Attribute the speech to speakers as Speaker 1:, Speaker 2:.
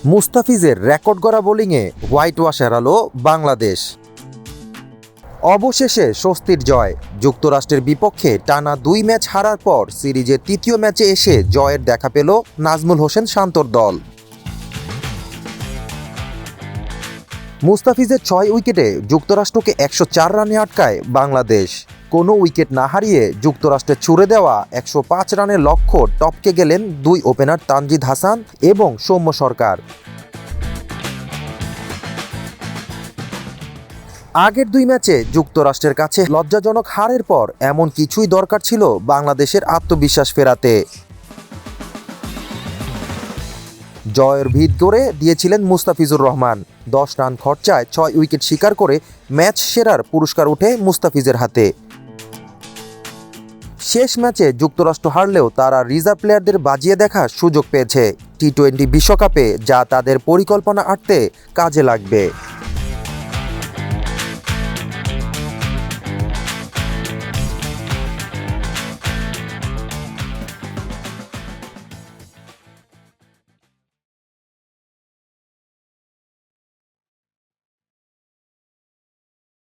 Speaker 1: মুস্তাফিজের রেকর্ড গড়া বোলিংয়ে হোয়াইট ওয়াশ এড়ালো বাংলাদেশ। অবশেষে স্বস্তির জয়। যুক্তরাষ্ট্রের বিপক্ষে টানা 2 ম্যাচ হারার পর সিরিজের তৃতীয় ম্যাচে এসে জয়ের দেখা পেল নাজমুল হোসেন শান্তর দল। মুস্তাফিজের 6 উইকেটে যুক্তরাষ্ট্রকে 104 রানে আটকায় বাংলাদেশ। কোনো উইকেট না হারিয়ে যুক্তরাষ্ট্রের ছুড়ে দেওয়া 105 রানের লক্ষ্য টপকে গেলেন 2 ওপেনার তানজিদ হাসান এবং সৌম্য সরকার। আগের 2 ম্যাচে যুক্তরাষ্ট্রের কাছে লজ্জাজনক হারের পর এমন কিছুই দরকার ছিল বাংলাদেশের আত্মবিশ্বাস ফেরাতে। জয়ের ভিত গড়ে দিয়েছিলেন মুস্তাফিজুর রহমান। 10 রান খরচায় 6 উইকেট শিকার করে ম্যাচ সেরার পুরস্কার ওঠে মুস্তাফিজের হাতে। শেষ ম্যাচে যুক্তরাষ্ট্র হারলেও তারা রিজার্ভ প্লেয়ারদের বাজিয়ে দেখার সুযোগ পেয়েছে টি-20 বিশ্বকাপে, যা তাদের পরিকল্পনা আঁটতে কাজে লাগবে।